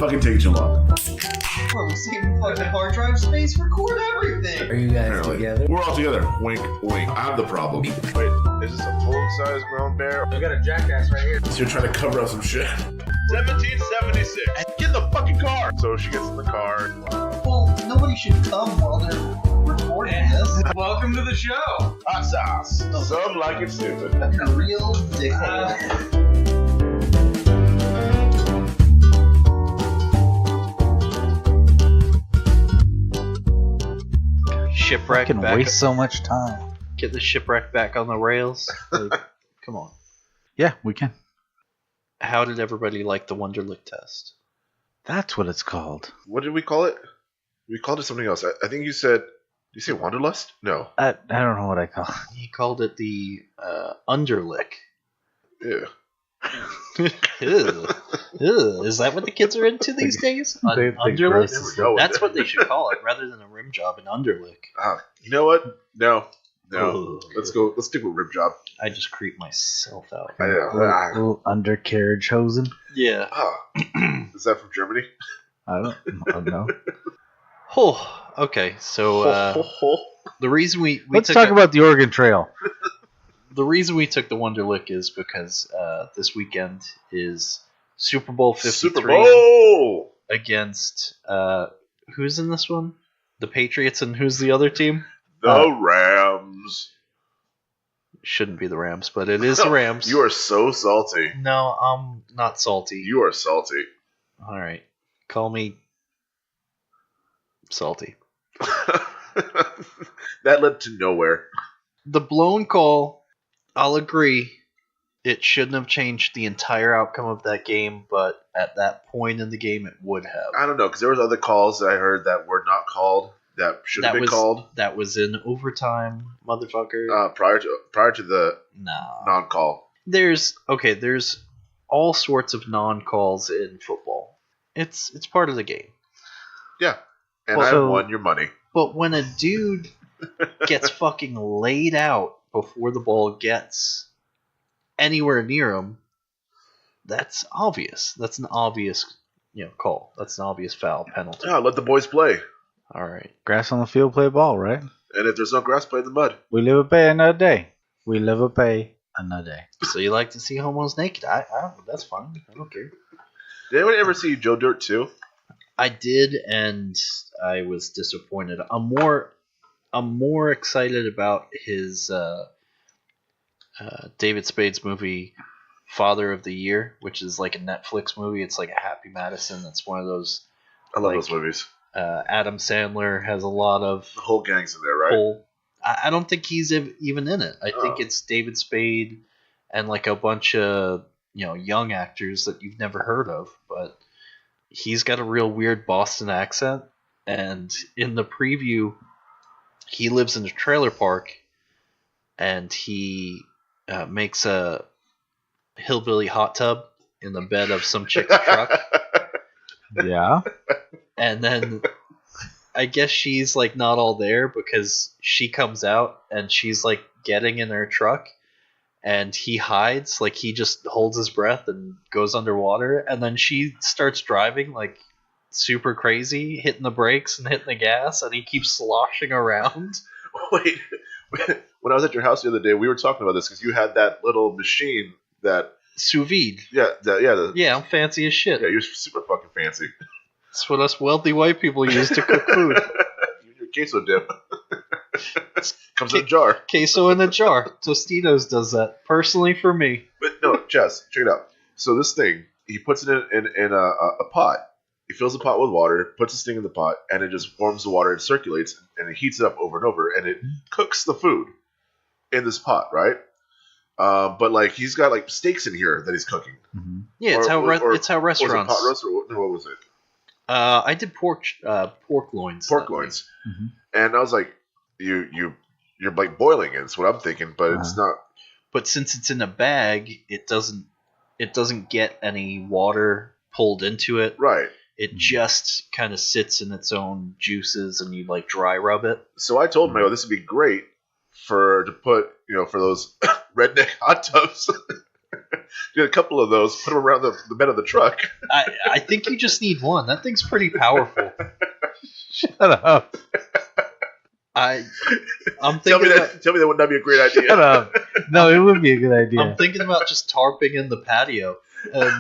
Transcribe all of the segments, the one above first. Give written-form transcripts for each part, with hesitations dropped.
fucking take too long. Bro, we're saving fucking hard drive space, record everything. Are you guys Apparently. together? We're all together. Wink, wink. I'm the problem. Wait, is this a full-size grown bear? I got a jackass right here. So you're trying to cover up some shit. 1776. Get in the fucking car. So she gets in the car. Well, nobody should come while they're recording this. Welcome to the show. Hot sauce. Some like it stupid. You're a real dickhole. Shipwreck Can back. waste so much time. Get the shipwreck back on the rails. Like, come on. Yeah, we can. How did everybody like the Wonderlick test? That's what it's called. What did we call it? We called it something else. I think you said... Did you say Wanderlust? No. I don't know what I call it. He called it the Underlick. Yeah. Ew. Ew. Is that what the kids are into these days? They Underlick? gross. Never go with That's it. what they should call it, rather than a rim job, an underlick. You know what? No. Ugh. Let's go. Let's stick with rib job. I just creep myself out. Little undercarriage hosing. Yeah. Is that from Germany? I don't know. Oh, okay. So the reason we Let's took talk about the Oregon Trail. the reason we took the Wonderlick is because this weekend is Super Bowl 53 Super Bowl! against who's in this one? The Patriots, and who's the other team? The Rams. Shouldn't be the Rams, but it is the Rams. You are so salty. No, I'm not salty. You are salty. All right, call me salty. That led to nowhere. The blown call, I'll agree. It shouldn't have changed the entire outcome of that game, but at that point in the game, it would have. I don't know, because there was other calls that I heard that were not called that should have been called. That was in overtime, motherfucker. Prior to the Nah. non-call. There's all sorts of non-calls in football. It's part of the game. Yeah, and Well, I won your money. But when a dude gets fucking laid out before the ball gets anywhere near him, that's obvious. That's an obvious, call. That's an obvious foul penalty. Yeah, let the boys play. All right. Grass on the field, play ball, right? And if there's no grass, play in the mud. We live a pay another day. We live a pay another day. So you like to see homos naked? I that's fine. I don't care. Did anyone ever see Joe Dirt 2? I did, and I was disappointed. I'm more excited about his David Spade's movie Father of the Year, which is like a Netflix movie. It's like a Happy Madison. It's one of those. I love those movies. Adam Sandler has a lot of The whole gang's in there, right? I don't think he's even in it. I think it's David Spade and like a bunch of young actors that you've never heard of, but he's got a real weird Boston accent. And in the preview, he lives in a trailer park, and he makes a hillbilly hot tub in the bed of some chick's truck. Yeah. And then I guess she's like not all there because she comes out and she's like getting in her truck, and he hides, like he just holds his breath and goes underwater, and then she starts driving like super crazy, hitting the brakes and hitting the gas, and he keeps sloshing around. Wait, when I was at your house the other day, we were talking about this because you had that little machine that... Sous vide. Yeah, I'm fancy as shit. Yeah, you're super fucking fancy. That's what us wealthy white people use to cook food. Your queso dip. Comes in a jar. Queso in a jar. Tostitos does that. Personally for me. But no, Jess, check it out. So this thing, he puts it in a pot. He fills the pot with water, puts this thing in the pot, and it just warms the water and circulates, and it heats it up over and over, and it cooks the food in this pot, right? But like he's got like steaks in here that he's cooking. Mm-hmm. Yeah, it's how restaurants. Was it pot roast or what was it? I did pork loins. Pork loins. Mm-hmm. And I was like, you're like boiling it. That's what I'm thinking, but it's not. But since it's in a bag, it doesn't get any water pulled into it. Right. It just kind of sits in its own juices, and you like dry rub it. So I told Mayo this would be great to put for those redneck hot tubs. Get a couple of those, put them around the bed of the truck. I think you just need one. That thing's pretty powerful. Shut up. I'm Tell thinking me about, that would not be a great idea. Shut up. No, it would be a good I'm idea. thinking about just tarping in the patio and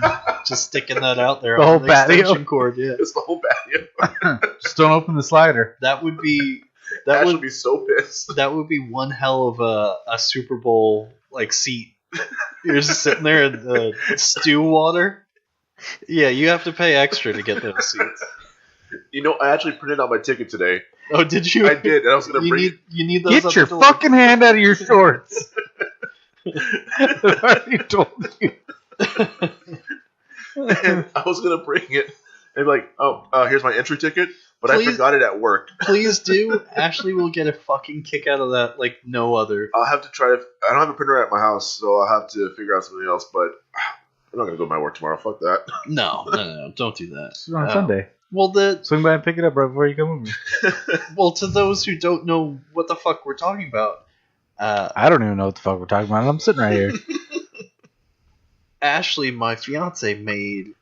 just sticking that out there The on whole an patio? extension cord. Yeah, It's the whole patio. Just don't open the slider. that would be Ash would be so pissed. that would be one hell of a Super Bowl like seat. You're just sitting there in the stew water. Yeah, you have to pay extra to get those seats. You know, I actually printed out my ticket today. Oh, did you? I did, and I was going to You bring need those. Get at your the door. fucking hand out of your shorts. I already told you. and I was going to bring it and be like, oh, here's my entry ticket, but I Please- forgot it at work. Please do. Ashley will get a fucking kick out of that like no other. I'll have to try to. I don't have a printer at my house, so I'll have to figure out something else, but I'm not going to go to my work tomorrow. Fuck that. No, don't do that. It's on Sunday. Well, Swing by and pick it up right before you come with me. to those who don't know what the fuck we're talking about, I don't even know what the fuck we're talking about. I'm sitting right here. Ashley, my fiance, made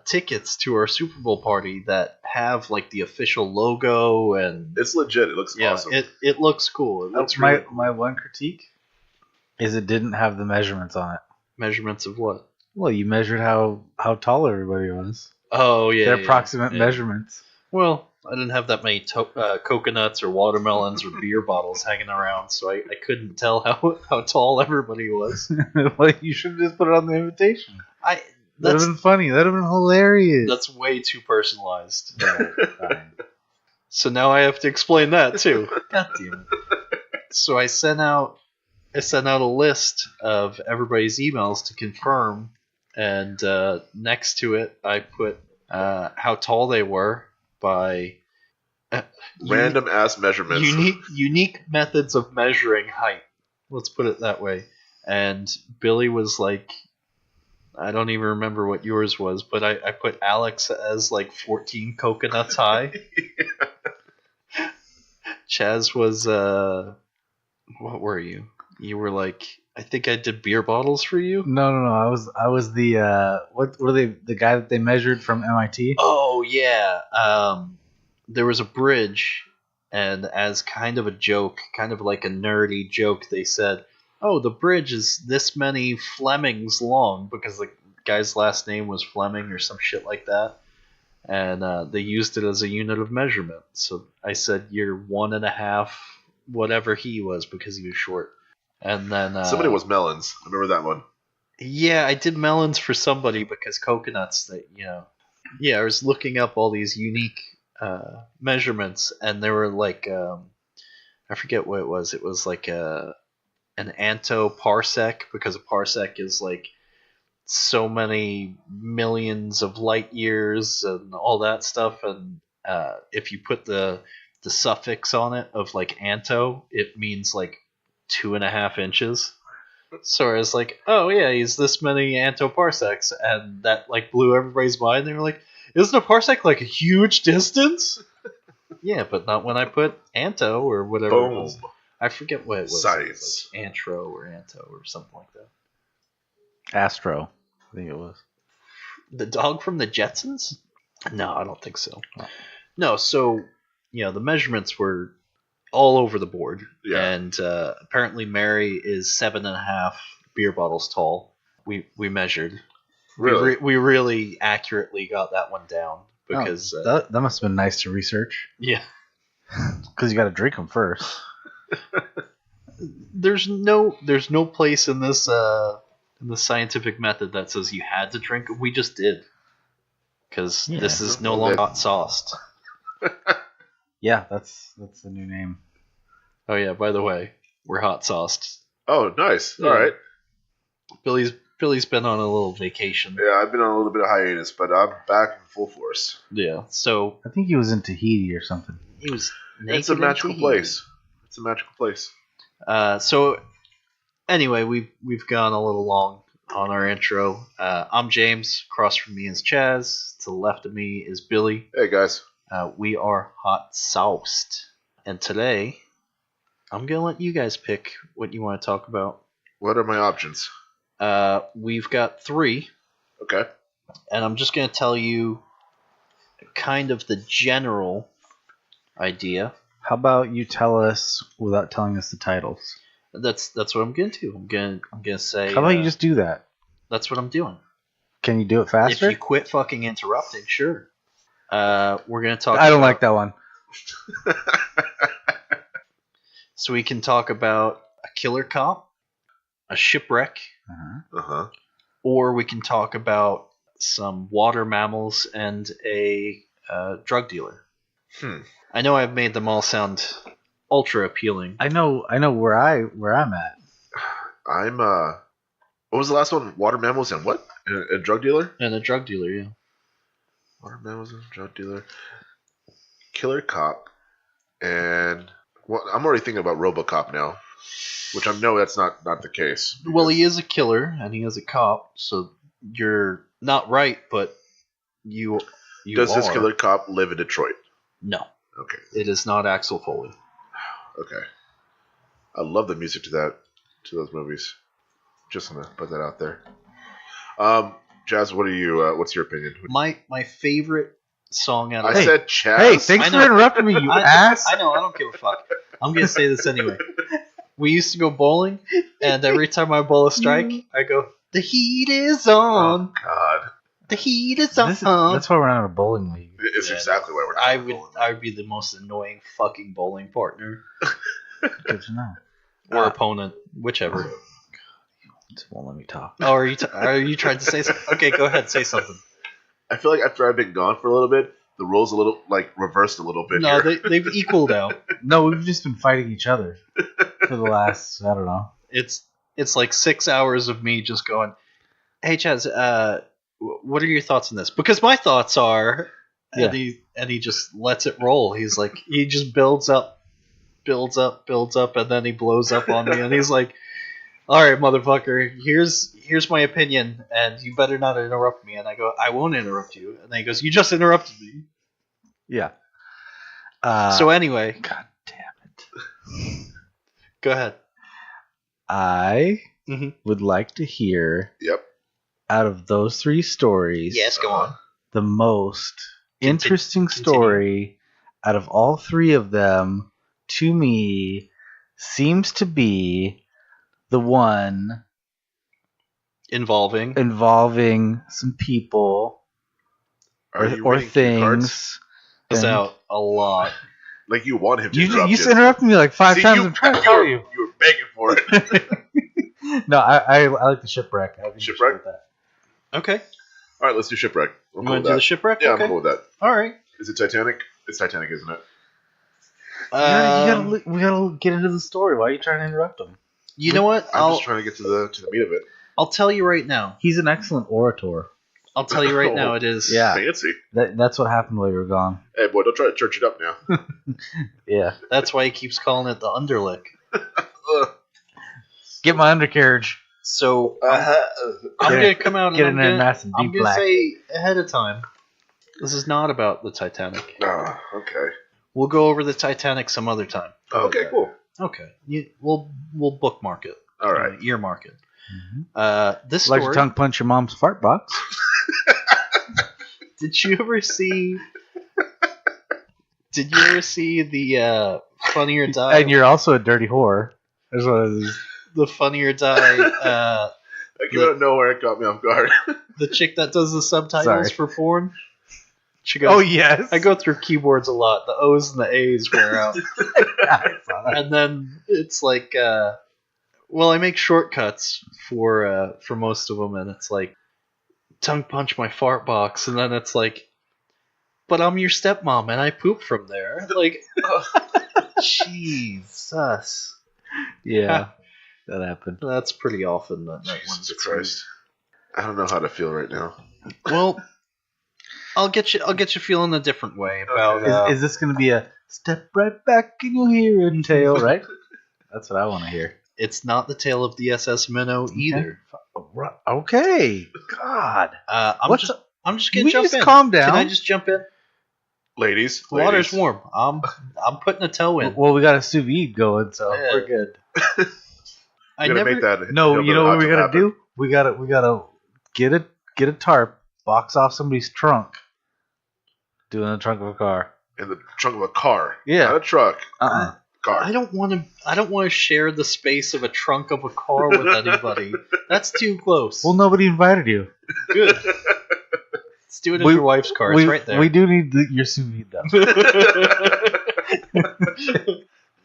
tickets to our Super Bowl party that have like the official logo and It's legit. It looks awesome. it looks cool. It looks That's my really cool. my one critique is it didn't have the measurements on it. Measurements of what? Well, you measured how tall everybody was. Oh yeah, Their yeah, approximate yeah. measurements. Well, I didn't have that many coconuts or watermelons or beer bottles hanging around, so I couldn't tell how tall everybody was. Well, you should have just put it on the invitation. That'd have That's been funny. That'd have been hilarious. that's way too personalized. So now I have to explain that too. God damn it. So I sent out a list of everybody's emails to confirm, and next to it I put how tall they were by Random ass measurements. unique methods of measuring height. Let's put it that way. And Billy was like, I don't even remember what yours was, but I put Alex as like 14 coconuts high. Chaz was what were you? You were like, I think I did beer bottles for you. No. I was the what were they? The guy that they measured from MIT. Oh yeah. There was a bridge, and as kind of a joke, kind of like a nerdy joke, they said, "Oh, the bridge is this many Flemings long," because the guy's last name was Fleming or some shit like that, and they used it as a unit of measurement. So I said, "You're 1.5, whatever he was," because he was short. And then Somebody was melons. I remember that one. Yeah, I did melons for somebody because coconuts. That yeah, I was looking up all these unique measurements, and they were like, I forget what it was. It was like an anto-parsec, because a parsec is like so many millions of light years and all that stuff. And if you put the suffix on it of like anto, it means like 2.5 inches. So I was like, oh yeah, he's this many antoparsecs, and that like blew everybody's mind. They were like, isn't a parsec like a huge distance? Yeah, but not when I put anto or whatever it was. Boom. I forget what it was. Science. It was like antro or anto or something like that. Astro, I think it was. The dog from the Jetsons? No, I don't think so. Oh. No, so the measurements were all over the board. Yeah. And apparently Mary is 7.5 beer bottles tall. We measured. Really? We really accurately got that one down because that must have been nice to research yeah, because you got to drink them first. there's no place in this scientific method that says you had to drink. We just did because Yeah, this is no okay. longer Hotsauce'd. Yeah, that's the new name. Oh yeah, by the way, we're Hotsauce'd. Oh, nice. Yeah. All right. Billy's been on a little vacation. Yeah, I've been on a little bit of hiatus, but I'm back in full force. Yeah, so I think he was in Tahiti or something. he was naked. It's a in magical Tahiti. place. It's a magical place. So anyway, we've gone a little long on our intro. I'm James. Across from me is Chaz. To the left of me is Billy. Hey, guys. We are Hotsauce'd, and today, I'm going to let you guys pick what you want to talk about. What are my options? What do you want to talk about? We've got 3, Okay. and I'm just going to tell you kind of the general idea. How about you tell us without telling us the titles? That's what I'm going to do. I'm gonna say. How about you just do that? That's what I'm doing. Can you do it faster? If you quit fucking interrupting, sure. We're gonna talk. I don't like that one. So we can talk about a killer cop, a shipwreck, or we can talk about some water mammals and a drug dealer. I know I've made them all sound ultra appealing. I know where I'm at. I'm what was the last one? Water mammals and what? A drug dealer? And a drug dealer, yeah. Water mammals and drug dealer. Killer cop. And I'm already thinking about RoboCop now, which I know that's not the case. Well, he is a killer and he is a cop, so you're not right, but you Does are. this killer cop live in Detroit? No. Okay. It is not Axel Foley. Okay. I love the music to those movies. Just gonna put that out there. Jazz, what are you? What's your opinion? My favorite song out of I said Chaz. Hey, thanks for interrupting me, you ass. I know, I don't give a fuck. I'm gonna say this anyway. We used to go bowling, and every time I bowl a strike, I go, "The heat is on. Oh God. The heat is on." That's why we're not in a bowling league. It's exactly why we're not. I would be the most annoying fucking bowling partner Good to know. or opponent, whichever. It won't let me talk. Oh, are you trying to say something? Okay, go ahead, say something. I feel like after I've been gone for a little bit, the roles a little reversed a little bit. No, here. they've equaled out. No, we've just been fighting each other for the last, I don't know. It's like 6 hours of me just going, "Hey, Chaz, what are your thoughts on this?" Because my thoughts are, Yeah. and he just lets it roll. He's like, he just builds up, and then he blows up on me, and he's like, "All right, motherfucker, here's my opinion, and you better not interrupt me." And I go, "I won't interrupt you." And then he goes, "You just interrupted me." Yeah. So anyway, God damn it. go ahead. I Mhm. would like to hear, Yep. out of those 3 stories, Yes, go on. the most interesting continue. story out of all 3 of them, to me, seems to be the one Involving some people Are you or reading cue cards? things. us Then- out a lot. Like you want him to You interrupt just interrupted me like 5 See, times. you, I'm trying to tell you. You were begging for it. No, I like the shipwreck. I think we should Shipwreck? go with Okay. All right, let's do shipwreck. I'm You cool want with to do that. the shipwreck? Yeah, okay. I'm cool with that. All right. Is it Titanic? It's Titanic, isn't it? we gotta get into the story. Why are you trying to interrupt him? You know what? I'm just trying to get to the meat of it. I'll tell you right now. He's an excellent orator. I'll tell you right now. It is. Yeah. Fancy. That's what happened while you were gone. Hey, boy, don't try to church it up now. Yeah. That's why he keeps calling it the underlick. Get my undercarriage. So I'm gonna come out and Get I'm in there gonna, nice and I'm deep gonna black. say ahead of time. This is not about the Titanic. Oh, okay. We'll go over the Titanic some other time. Okay, cool. Okay. We'll bookmark it. All right. Earmark it. This Like story. to tongue punch your mom's fart box. Did you ever see? Did you ever see the Funny or Die? And you're also a dirty whore. That's what it is. The Funny or Die. I came out of nowhere. It caught me off guard. The chick that does the subtitles Sorry. for porn. She goes, Oh, yes. I go through keyboards a lot. The O's and the A's wear out. I saw that. And then it's like, well, I make shortcuts for most of them, and it's like, tongue punch my fart box, and then it's like, but I'm your stepmom, and I poop from there. Like, Jesus. Yeah. That happened. That's pretty often that one's Jesus Christ. I don't know how to feel right now. Well, I'll get you feeling a different way about. Is this going to be a step right back and you'll hear a tale, right? That's what I want to hear. It's not the tale of the SS Minnow either. Okay. God. I'm just gonna We jump just in. calm down. Can I just jump in? Ladies. The water's ladies. warm. I'm putting a toe in. Well, we got a sous vide going, so Yeah. we're good. I We're gonna never. make that. No, you know what we got to do? we gotta get a tarp, box off somebody's trunk, do it in the trunk of a car. In the trunk of a car. Yeah. Not a truck. Uh-uh. Car. I don't want to share the space of a trunk of a car with anybody. That's too close. Well, nobody invited you. Good. Let's do it in your wife's car. It's right there. We do need your sous vide though.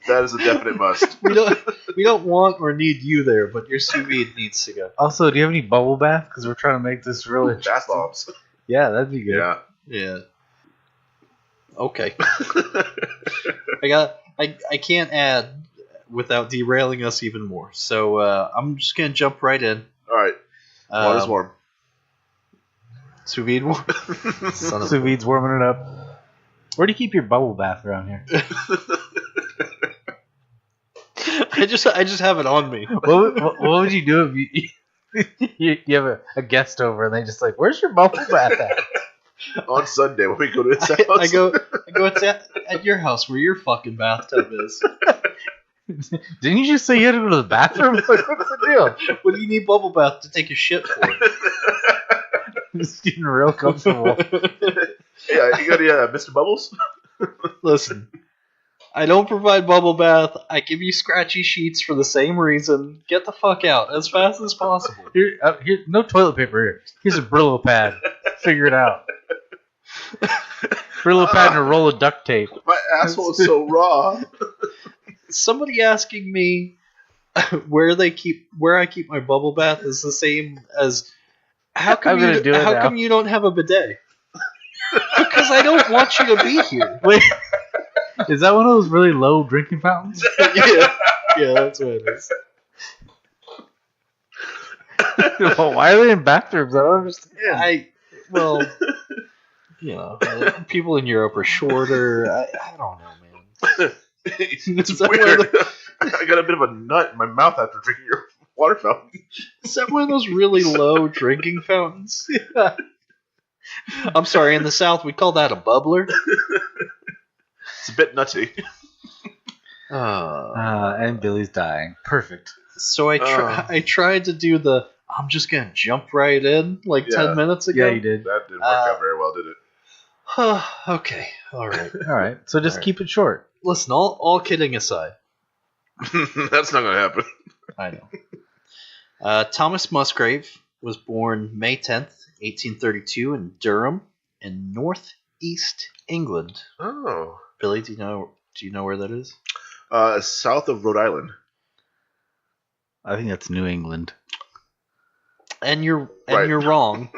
That is a definite must. we don't want or need you there, but your sous vide needs to go. Also, do you have any bubble bath? Because we're trying to make this really Bath interesting. bombs. Yeah, that'd be good. Yeah. Yeah. Okay. I can't add without derailing us even more. So I'm just gonna jump right in. All right. Water's warm. Sous vide warm. Son of Sous vide's warming it up. Where do you keep your bubble bath around here? I just have it on me. What would you do if you have a guest over and they just like, where's your bubble bath at? On Sunday when we go to his house. I go. It's at your house where your fucking bathtub is. Didn't you just say you had to go to the bathroom? Like, what's the deal? What do you need bubble bath to take a shit for? Just getting real comfortable. Yeah, you got any Mr. Bubbles? Listen, I don't provide bubble bath. I give you scratchy sheets for the same reason. Get the fuck out as fast as possible. Here, no toilet paper here. Here's a Brillo pad. Figure it out. Brillo pad and a roll of duct tape. My asshole is so raw. Somebody asking me where I keep my bubble bath is the same as how come you don't have a bidet? Because I don't want you to be here. Wait, is that one of those really low drinking fountains? Yeah, that's what it is. Well, why are they in bathrooms? I don't understand. People in Europe are shorter. I don't know, man. It's weird. I got a bit of a nut in my mouth after drinking your water fountain. Is that one of those really low drinking fountains? Yeah. I'm sorry, in the South we call that a bubbler. It's a bit nutty. And Billy's dying. Perfect. So I tried to do the I'm just gonna jump right in 10 minutes ago. Yeah, you did. That didn't work out very well, did it? Okay, all right. So just keep it short. Listen, all kidding aside. That's not going to happen. I know. Thomas Musgrave was born May 10th, 1832 in Durham in northeast England. Oh. Billy, do you know where that is? South of Rhode Island. I think that's New England. And you're wrong.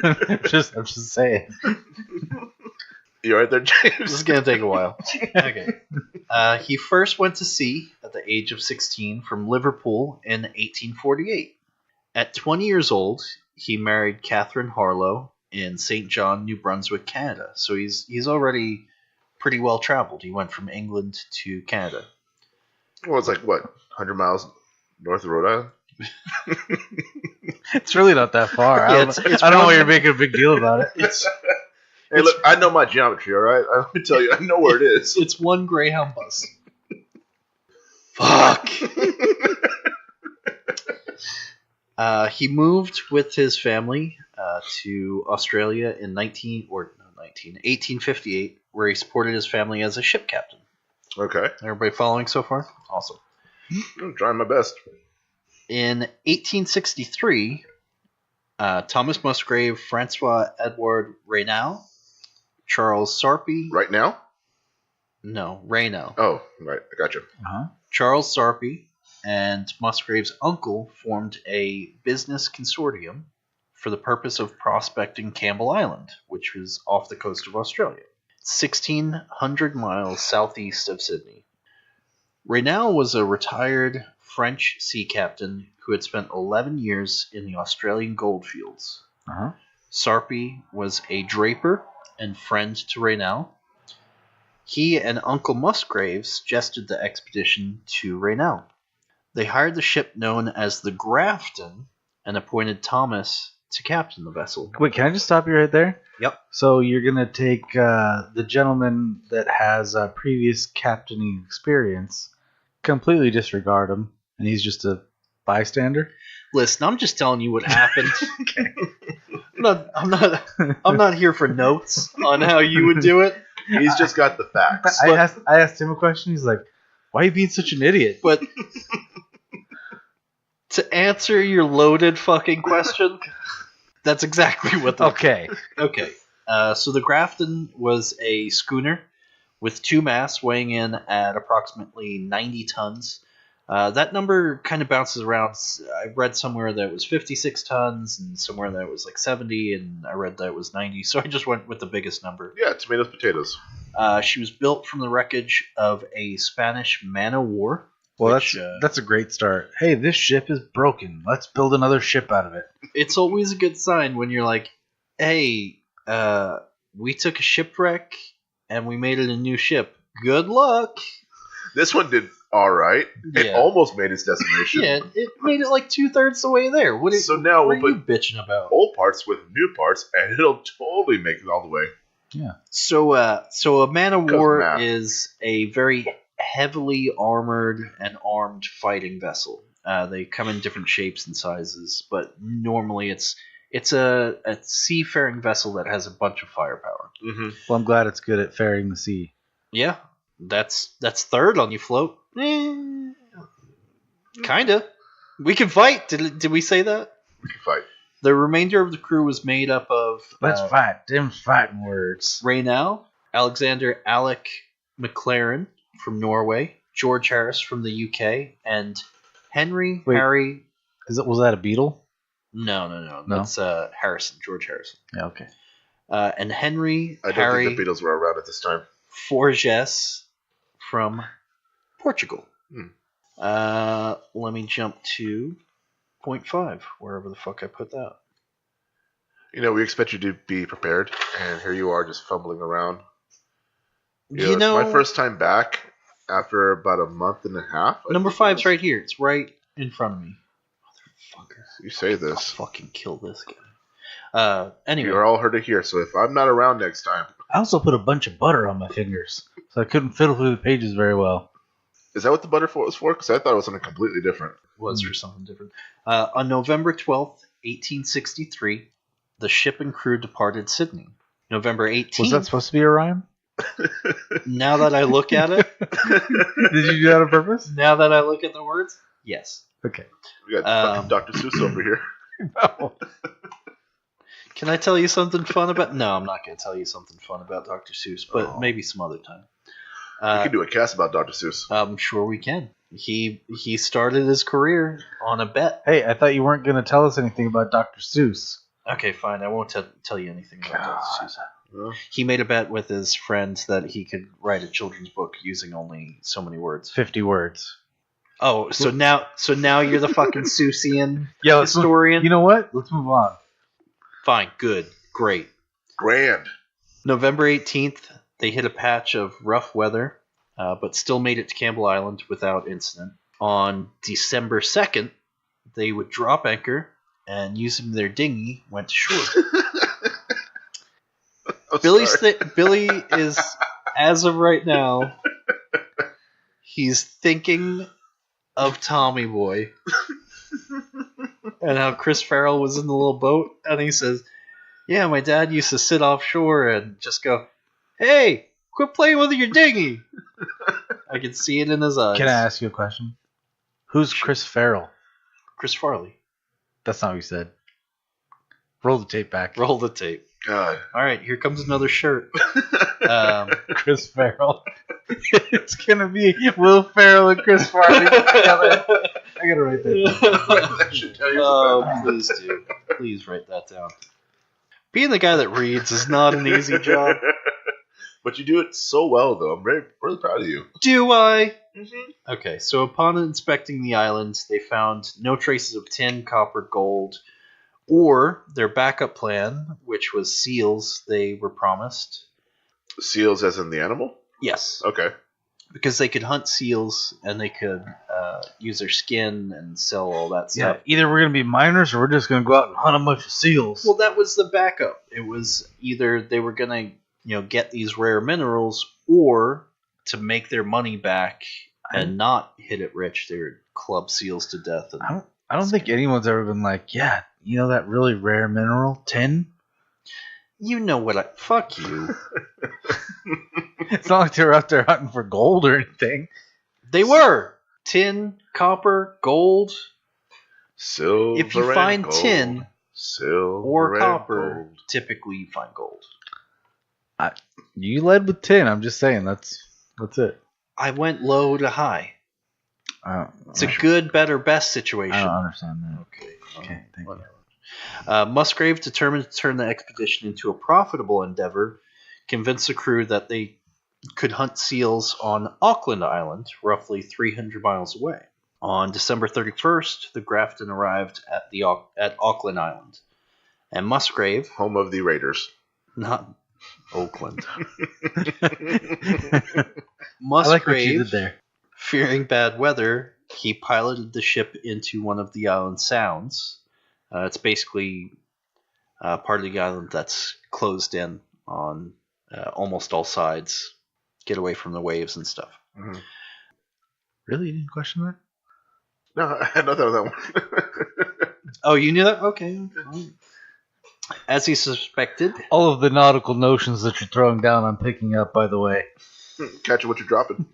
I'm just saying. You right there, James? This is gonna take a while. Okay. He first went to sea at the age of 16 from Liverpool in 1848. At 20 years old, he married Catherine Harlow in St. John, New Brunswick, Canada. So he's already pretty well traveled. He went from England to Canada. Well, it's like, what, 100 miles north of Rhode Island? It's really not that far. Yeah, I don't know why you're making a big deal about it. Hey, look, I know my geometry, all right? Let me tell you, I know where it is. It's one Greyhound bus. Fuck. He moved with his family to Australia in 1858, where he supported his family as a ship captain. Okay. Everybody following so far? Awesome. I'm trying my best. In 1863, Thomas Musgrave, Francois Edward Raynal, Charles Sarpy. Right now? No, Raynal. Oh, right. I got you. Charles Sarpy and Musgrave's uncle formed a business consortium for the purpose of prospecting Campbell Island, which was off the coast of Australia, 1,600 miles southeast of Sydney. Raynal was a retired French sea captain who had spent 11 years in the Australian goldfields. Sarpy was a draper and friend to Raynal. He and Uncle Musgrave suggested the expedition to Raynal. They hired the ship known as the Grafton and appointed Thomas to captain the vessel. Wait, can I just stop you right there? Yep. So you're going to take the gentleman that has previous captaining experience, completely disregard him, and he's just a bystander. Listen, I'm just telling you what happened. Okay. I'm not here for notes on how you would do it. He's just got the facts. I asked him a question. He's like, "Why are you being such an idiot?" But to answer your loaded fucking question, that's exactly what the... Okay. Okay. So the Grafton was a schooner with 2 masts weighing in at approximately 90 tons. That number kind of bounces around. I read somewhere that it was 56 tons and somewhere that it was like 70, and I read that it was 90. So I just went with the biggest number. Yeah, tomatoes, potatoes. She was built from the wreckage of a Spanish man-o'-war. Well, which, that's a great start. Hey, this ship is broken. Let's build another ship out of it. It's always a good sign when you're like, hey, we took a shipwreck and we made it a new ship. Good luck. This one did all right. It Yeah. almost made its destination. Yeah, it made it like 2/3 the way there. So now what we'll are you put bitching about? old parts with new parts, and it'll totally make it all the way. Yeah. So a man-o'-war math. is a very heavily armored and armed fighting vessel. They come in different shapes and sizes, but normally it's a seafaring vessel that has a bunch of firepower. Mm-hmm. Well, I'm glad it's good at ferrying the sea. Yeah, that's third on your float. Kinda. We can fight. Did we say that? We can fight. The remainder of the crew was made up of Let's fight. Them's fighting words. Raynell, Alexander Alec McLaren from Norway, George Harris from the UK, and Henry Wait. Harry. Was that a beetle? No. No? That's Harrison, George Harrison. Yeah. Okay. And Henry I don't Harry think the Beatles were around at this time. Forges from Portugal. Hmm. Let me jump to point 5, wherever the fuck I put that. You know, we expect you to be prepared, and here you are just fumbling around. You know, it's my first time back after about a month and a half. number 5's right here. It's right in front of me. Motherfucker. You say I'll this. fucking kill this guy. Anyway. You're all heard it here, so if I'm not around next time... I also put a bunch of butter on my fingers, so I couldn't fiddle through the pages very well. Is that what the butter was for? Because I thought it was something completely different. Was for something different. On November 12th, 1863, the ship and crew departed Sydney. November 18th. Was that supposed to be a rhyme? Now that I look at it, Did you do that on purpose? now that I look at the words, yes. Okay. We got Dr. Seuss over here. No. Can I tell you something fun about? No, I'm not going to tell you something fun about Dr. Seuss, but maybe some other time. We can do a cast about Dr. Seuss. I'm sure we can. He started his career on a bet. Hey, I thought you weren't going to tell us anything about Dr. Seuss. Okay, fine. I won't tell you anything about Dr. Seuss. Well, He made a bet with his friends that he could write a children's book using only so many words. 50 words. Oh, so now you're the fucking Seussian Yeah, historian? You know what? Let's move on. Fine, good, great. grand. November 18th, they hit a patch of rough weather, but still made it to Campbell Island without incident. On December 2nd, they would drop anchor and using their dinghy went to shore. Billy is, as of right now, he's thinking of Tommy Boy and how Chris Farrell was in the little boat, and he says, "Yeah, my dad used to sit offshore and just go, 'Hey, quit playing with your dinghy.'" I can see it in his eyes. Can I ask you a question? Who's Chris Farrell? Chris Farley. That's not what you said. Roll the tape back. Roll the tape. God. All right, here comes another shirt. Chris Farrell. It's gonna be Will Ferrell and Chris Farley together. I gotta write that down. That should tell you Oh, please do. Please write that down. Being the guy that reads is not an easy job. But you do it so well, though. I'm really proud of you. Do I? Mm-hmm. Okay, so upon inspecting the island, they found no traces of tin, copper, gold, or their backup plan, which was seals they were promised. Seals as in the animal? Yes, Okay. because they could hunt seals and they could use their skin and sell all that Yeah, stuff. either we're gonna be miners or we're just gonna go out and hunt a bunch of seals. Well, that was the backup. It was either they were going to, get these rare minerals, or to make their money back, and not hit it rich. They would club seals to death. And I don't think anyone's ever been like, yeah, you know that really rare mineral, tin? you know what? Fuck you. It's not like they're out there hunting for gold or anything. They were tin, copper, gold. Silver. If you find gold. tin Silver or and copper, gold. typically you find gold. You led with tin. I'm just saying that's it. I went low to high. It's a good, better, best situation. I don't understand that. Okay, thank you. Musgrave, determined to turn the expedition into a profitable endeavor, convinced the crew that they could hunt seals on Auckland Island, roughly 300 miles away. On December 31st, the Grafton arrived at Auckland Island, and Musgrave, Home of the Raiders. not Oakland, I Musgrave, like what you did there. fearing bad weather, he piloted the ship into one of the island sounds. It's basically part of the island that's closed in on almost all sides. Get away from the waves and stuff. Mm-hmm. Really? You didn't question that? No, I had nothing on that one. Oh, you knew that? Okay. As he suspected, All of the nautical notions that you're throwing down, I'm picking up, by the way. Catch what you're dropping.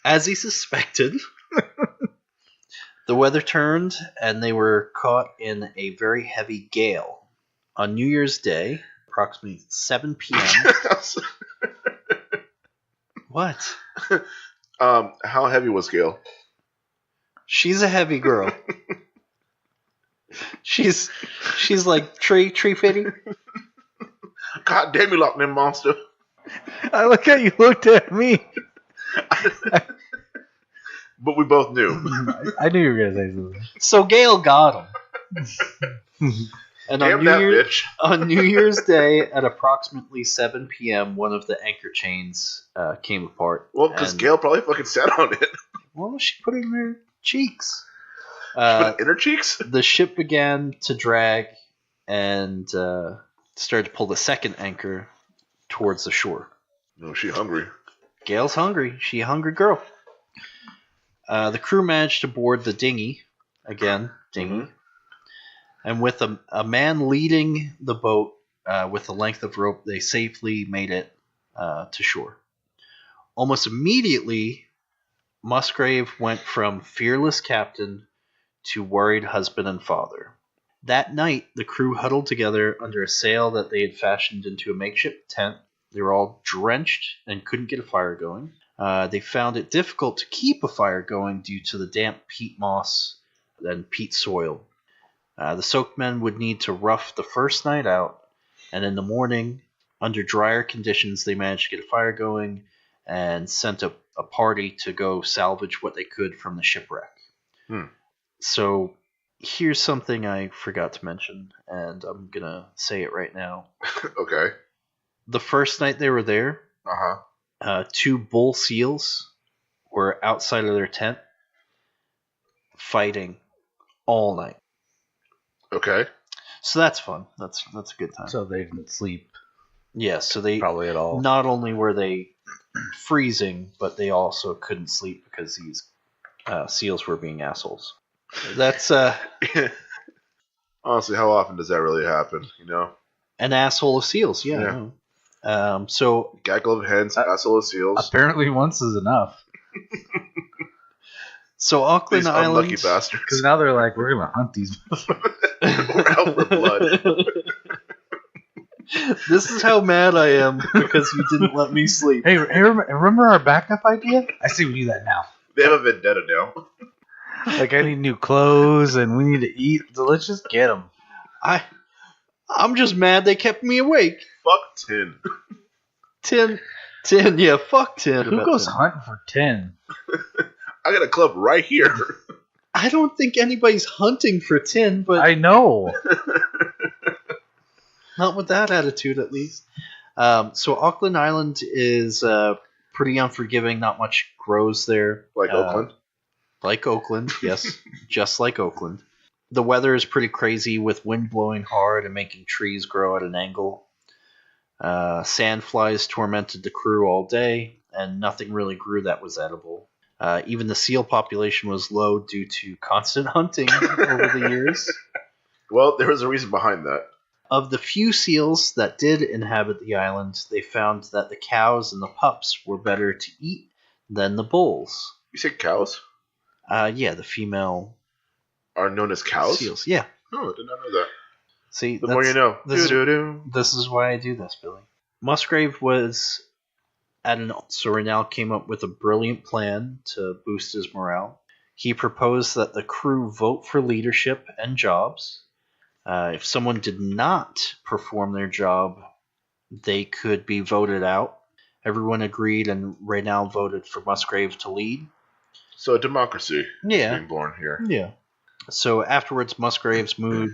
As he suspected, the weather turned and they were caught in a very heavy gale. On New Year's Day, approximately 7 p.m. What? How heavy was Gail? She's a heavy girl. She's like tree fitting. God damn you, Loch Ness monster. I like how you looked at me. But we both knew. I knew you were going to say something. So Gail got him. And Damn that bitch. on New Year's Day at approximately 7 p.m., one of the anchor chains came apart. Well, because Gail probably fucking sat on it. Well, she put it in her cheeks. Put it in her cheeks? The ship began to drag and started to pull the second anchor towards the shore. No, she hungry. Gail's hungry. She a hungry girl. The crew managed to board the dinghy. Again, dinghy. Mm-hmm. And with a man leading the boat with a length of rope, they safely made it to shore. Almost immediately, Musgrave went from fearless captain to worried husband and father. That night, the crew huddled together under a sail that they had fashioned into a makeshift tent. They were all drenched and couldn't get a fire going. They found it difficult to keep a fire going due to the damp peat moss and peat soil. The soaked men would need to rough the first night out, and in the morning, under drier conditions, they managed to get a fire going and sent a party to go salvage what they could from the shipwreck. So here's something I forgot to mention, and I'm going to say it right now. Okay. The first night they were there, Uh-huh. 2 bull seals were outside of their tent fighting all night. Okay. So that's fun. That's a good time. So they didn't sleep Yeah, so they probably at all. not only were they freezing, but they also couldn't sleep because these seals were being assholes. That's Honestly, how often does that really happen? You know? an asshole of seals, yeah. Yeah. I know. So Gaggle of hens, asshole of seals. Apparently once is enough. Auckland These Island. unlucky bastards. Because now they're like, we're going to hunt these. We're out for blood. This is how mad I am because you didn't let me sleep. Hey, remember our backup idea? I see we do that now. They have a vendetta now. Like, I need new clothes and we need to eat. So let's just get them. I'm just mad they kept me awake. Fuck Tin. Tin, yeah, fuck Tin. Who about goes Tin. hunting for tin? I got a club right here. I don't think anybody's hunting for Tin, but I know. not with that attitude, at least. So Auckland Island is pretty unforgiving. Not much grows there. Like Oakland? Like Oakland, yes. Just like Oakland. The weather is pretty crazy with wind blowing hard and making trees grow at an angle. Sandflies tormented the crew all day. and nothing really grew that was edible. Even the seal population was low due to constant hunting over the years. Well, there was a reason behind that. Of the few seals that did inhabit the island, they found that the cows and the pups were better to eat than the bulls. You say cows Yeah, the female are known as cows? seals. Yeah. Oh, I did not know that. See, The more you know. This is why I do this, Billy. Musgrave was at an so Renal came up with a brilliant plan to boost his morale. He proposed that the crew vote for leadership and jobs. If someone did not perform their job, they could be voted out. Everyone agreed, and Renal voted for Musgrave to lead. So a democracy is Yeah. being born here. Yeah. So afterwards, Musgrave's mood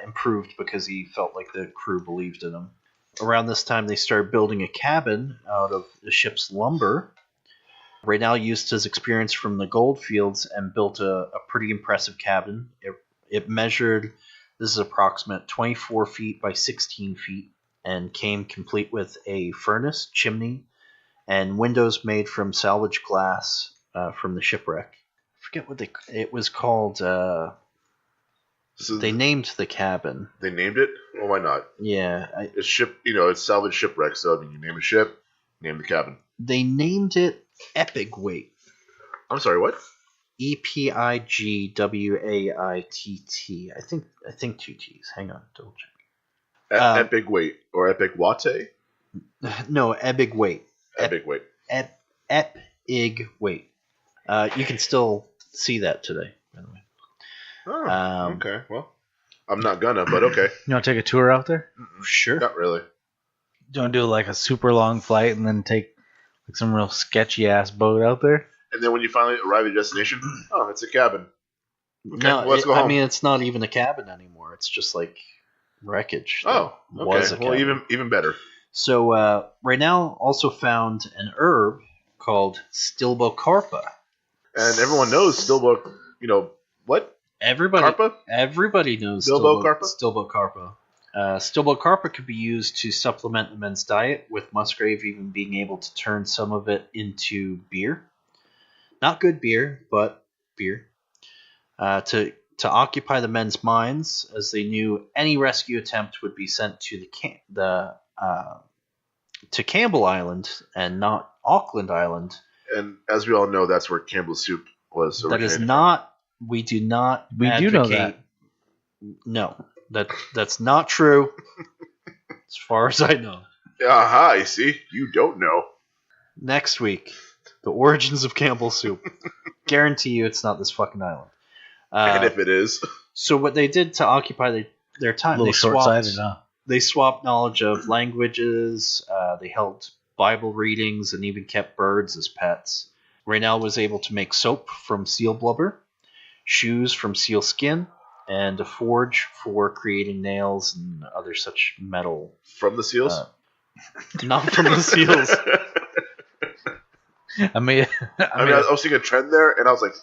improved because he felt like the crew believed in him. Around this time, they started building a cabin out of the ship's lumber. Renal used his experience from the gold fields and built a pretty impressive cabin. It measured, this is approximate, 24 feet by 16 feet, and came complete with a furnace, chimney, and windows made from salvaged glass from the shipwreck. I forget what it was called. So They named the cabin. they named it? Well, why not? Yeah, It's it's salvaged shipwreck, so I mean, you name a ship, name the cabin. they named it Epigwait. I'm sorry, what? Epigwaitt. I think two T's. Hang on, double check. Epic weight or epic wate? No, Epigwait. Epic weight. Epigwait. You can still see that today, by the way. Oh, okay. Well, I'm not gonna, but okay. You want to take a tour out there? Sure. Not really. Do you want to do like a super long flight and then take like some real sketchy ass boat out there? And then when you finally arrive at your destination, oh, it's a cabin. Okay, No, well, let's go home. I mean, it's not even a cabin anymore. It's just like wreckage. that Oh, okay. was a Well, cabin. even better. So Renal also found an herb called stilbocarpa. And everyone knows Stillbook. What? Everybody knows Stilbocarpa? Stilbocarpa. Stilbocarpa could be used to supplement the men's diet, with Musgrave even being able to turn some of it into beer. Not good beer, but beer. To occupy the men's minds, as they knew any rescue attempt would be sent to to Campbell Island and not Auckland Island. And as we all know, that's where Campbell soup was That is originated not. We do not. We do know that. No, that's not true. As far as I know. from. Aha, you see? You don't know. Next week, the origins of Campbell soup. Guarantee you, it's not this fucking island. And if it is. So what they did to occupy their A time, little short-sighted, huh? they swapped knowledge of languages. They held Bible readings and even kept birds as pets. Renal was able to make soap from seal blubber, shoes from seal skin, and a forge for creating nails and other such metal. From the seals? Not from the seals. I mean, I was seeing a trend there, and I was like,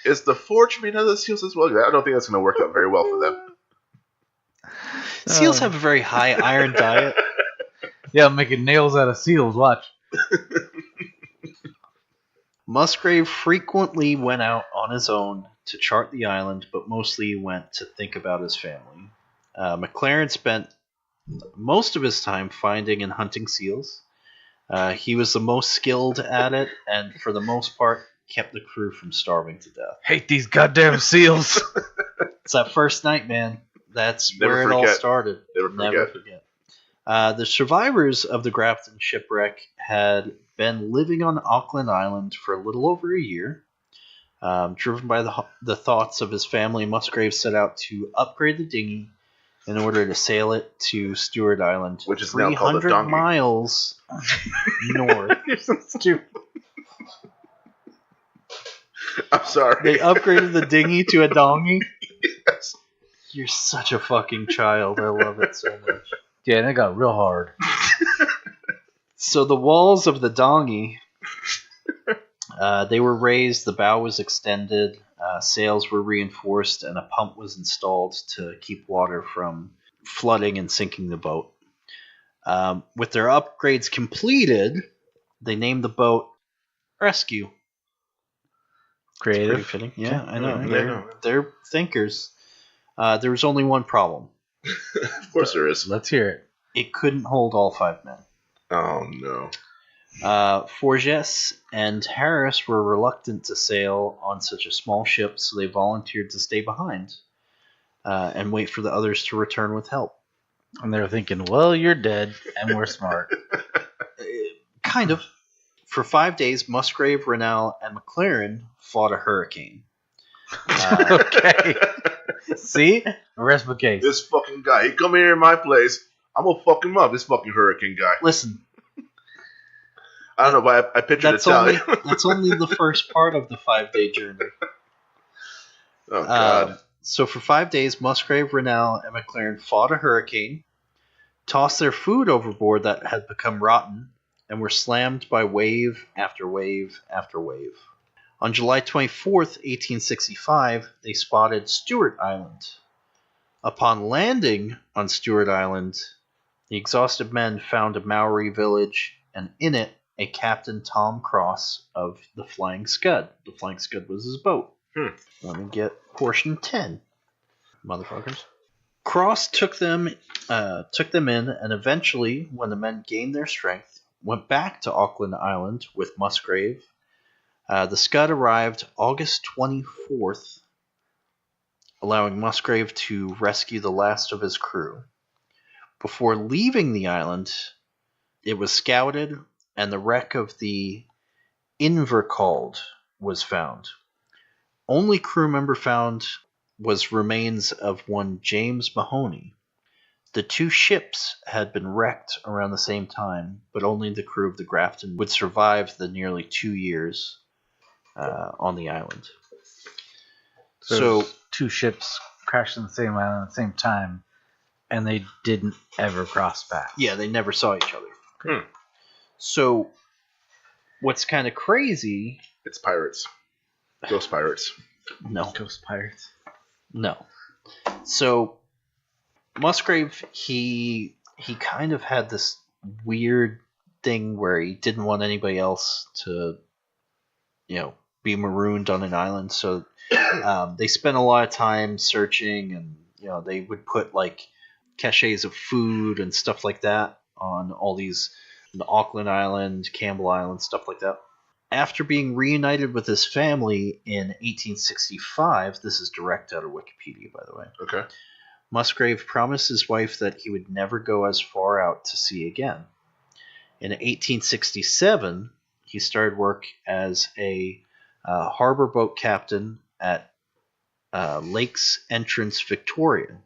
is the forge made out of the seals as well? I don't think that's going to work out very well for them. Seals have a very high iron diet. yeah, I'm making nails out of seals. Watch. Musgrave frequently went out on his own to chart the island, but mostly went to think about his family. McLaren spent most of his time finding and hunting seals. He was the most skilled at it, and for the most part, kept the crew from starving to death. Hate these goddamn seals. It's that first night, man. That's Never where it all forget. started. Never forget. The survivors of the Grafton Shipwreck had been living on Auckland Island for a little over a year. Driven by the thoughts of his family, Musgrave set out to upgrade the dinghy in order to sail it to Stewart Island, Which is now called a 300 donkey. miles north. You're so stupid. I'm sorry. They upgraded the dinghy to a donkey. Yes. You're such a fucking child. I love it so much. Yeah, and it got real hard. So the walls of the dinghy, they were raised, the bow was extended, sails were reinforced, and a pump was installed to keep water from flooding and sinking the boat. With their upgrades completed, They named the boat Rescue. Creative. Pretty fitting. Yeah, I know. Yeah, They're thinkers. There was only one problem. Of course there is. Let's hear it. It couldn't hold all 5 men. Oh no. Forges and Harris were reluctant to sail on such a small ship, so they volunteered to stay behind and wait for the others to return with help. And they're thinking, well, you're dead, and we're smart. Kind of. For 5 days, Musgrave, Rennell, and McLaren fought a hurricane. Okay. See? Rest my case. This fucking guy, he come here in my place. I'm gonna fuck him up. This fucking hurricane guy. Listen, I don't know, but I pictured that's only, Italian. that's only the first part of the 5-day journey. Oh god. So for 5 days, Musgrave, Rennell, and McLaren fought a hurricane, tossed their food overboard that had become rotten, and were slammed by wave after wave after wave. On July 24th, 1865, they spotted Stewart Island. Upon landing on Stewart Island, the exhausted men found a Maori village, and in it, a Captain Tom Cross of the Flying Scud. The Flying Scud was his boat. Let me get portion 10, motherfuckers. Cross took them in, and eventually, when the men gained their strength, went back to Auckland Island with Musgrave. The Scud arrived August 24th, allowing Musgrave to rescue the last of his crew. Before leaving the island, it was scouted, and the wreck of the Invercald was found. Only crew member found was remains of one James Mahoney. The 2 ships had been wrecked around the same time, but only the crew of the Grafton would survive the nearly 2 years on the island. So 2 ships crashed on the same island at the same time, and they didn't ever cross paths. yeah, they never saw each other. So what's kind of crazy? It's pirates. Ghost pirates. No. Ghost pirates. No. So Musgrave, he kind of had this weird thing where he didn't want anybody else to, be marooned on an island. So they spent a lot of time searching, and they would put like caches of food and stuff like that on all these, the Auckland Island, Campbell Island, stuff like that. After being reunited with his family in 1865, this is direct out of Wikipedia, by the way. Okay. Musgrave promised his wife that he would never go as far out to sea again. In 1867, he started work as a harbor boat captain at Lakes Entrance, Victoria.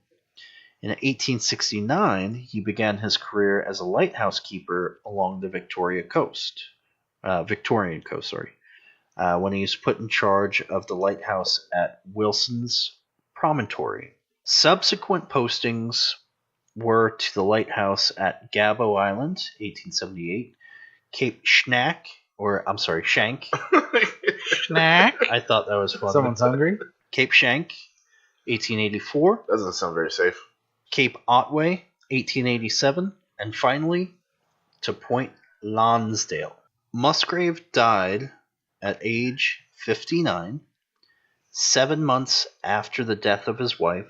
In 1869, he began his career as a lighthouse keeper along the Victorian coast, when he was put in charge of the lighthouse at Wilson's Promontory. Subsequent postings were to the lighthouse at Gabo Island, 1878, Cape Shank. Snack. I thought that was funny. Someone's hungry. Cape Shank, 1884. Doesn't sound very safe. Cape Otway, 1887. And finally, to Point Lonsdale. Musgrave died at age 59, 7 months after the death of his wife,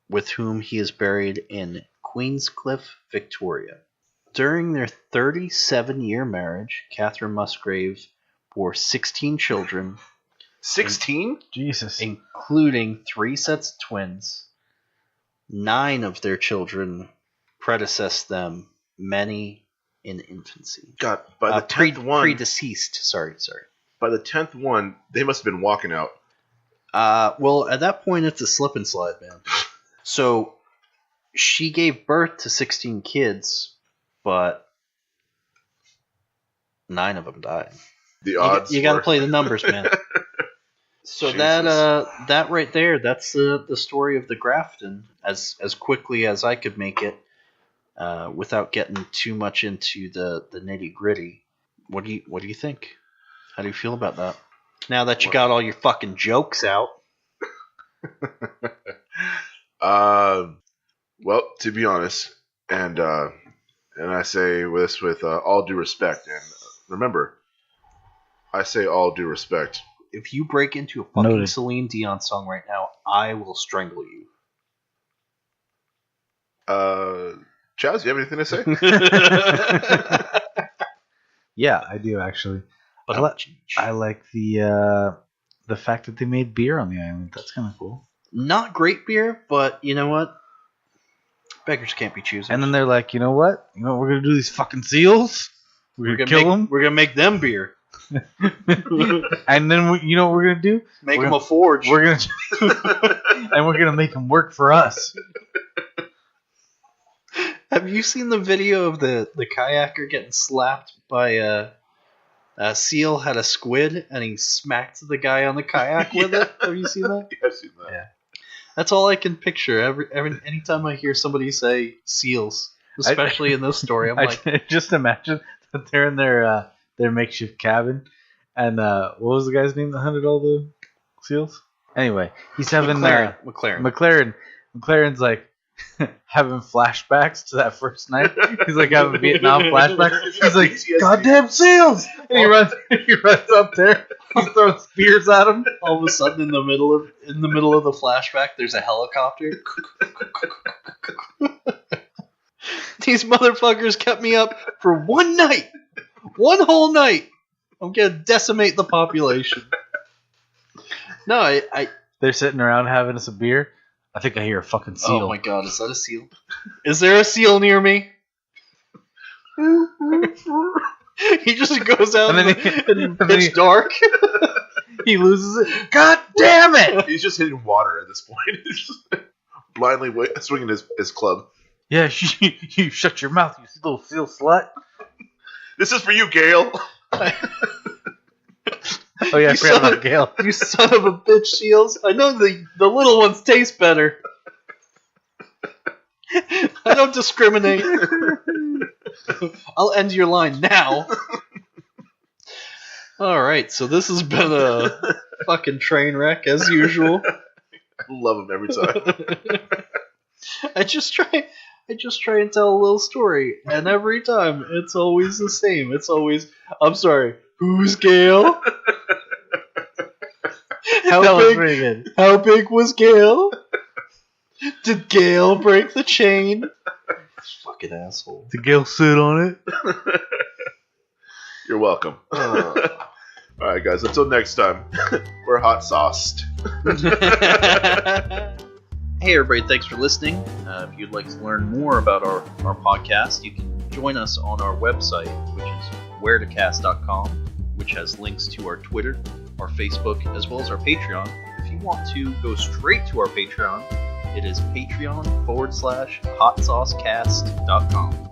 with whom he is buried in Queenscliff, Victoria. During their 37-year marriage, Catherine Musgrave bore 16 children, 16? Jesus. including 3 sets of twins. 9 of their children predecessed them, many in infancy. God, by the 10th one, Predeceased, sorry. by the 10th one, they must have been walking out. Well, at that point, it's a slip and slide, man. So, she gave birth to 16 kids, but 9 of them died. The odds. You got to were- play the numbers, man. So Jesus. that right there, that's the story of the Grafton, as quickly as I could make it, without getting too much into the nitty gritty. What do you think? How do you feel about that? Now that you got all your fucking jokes out. Well, to be honest, and I say this with all due respect, and remember, I say all due respect. If you break into a fucking Noted. Celine Dion song right now, I will strangle you. Chaz, you have anything to say? Yeah, I do actually. But I like the fact that they made beer on the island. That's kind of cool. not great beer, but you know what? Beggars can't be choosers. And then they're like, you know what? We're gonna do these fucking seals. We're gonna kill them. We're gonna make them beer. And then you know what we're gonna do? Make We're them gonna- a forge. We're gonna and we're gonna make them work for us. Have you seen the video of the kayaker getting slapped by a seal had a squid and he smacked the guy on the kayak with it? Have you seen that? Yeah, I've seen that. Yeah. That's all I can picture. Anytime I hear somebody say seals, especially in this story, I'm like, I just imagine that they're in their makeshift cabin, and what was the guy's name that hunted all the seals? Anyway, he's having McLaren. McLaren's like having flashbacks to that first night. He's like having Vietnam flashbacks. He's like, "Goddamn seals!" And he runs up there. He's throwing spears at him. All of a sudden, in the middle of the flashback, there's a helicopter. These motherfuckers kept me up for one night, one whole night. I'm gonna decimate the population. No, I They're sitting around having us a beer. I think I hear a fucking seal. Oh my god, is that a seal? Is there a seal near me? He just goes out And then in pitch dark. He loses it. God damn it! He's just hitting water at this point. He's just blindly swinging his club. Yeah, you shut your mouth, you little seal slut. This is for you, Gale. Oh yeah, I You forgot son about of- Gale. You son of a bitch, seals. I know the little ones taste better. I don't discriminate. I'll end your line now. Alright, so this has been a fucking train wreck as usual. I love him every time. I just try and tell a little story, and every time it's always the same. It's always, I'm sorry, who's Gale? That was pretty good. How big was Gale? Did Gale break the chain? Fucking asshole. Did Gale sit on it? You're welcome. Alright, guys, until next time, we're Hotsauce'd. Hey everybody, thanks for listening. If you'd like to learn more about our podcast, you can join us on our website, which is wheretocast.com, which has links to our Twitter, our Facebook, as well as our Patreon. If you want to go straight to our Patreon, it is patreon.com/hotsaucecast.com.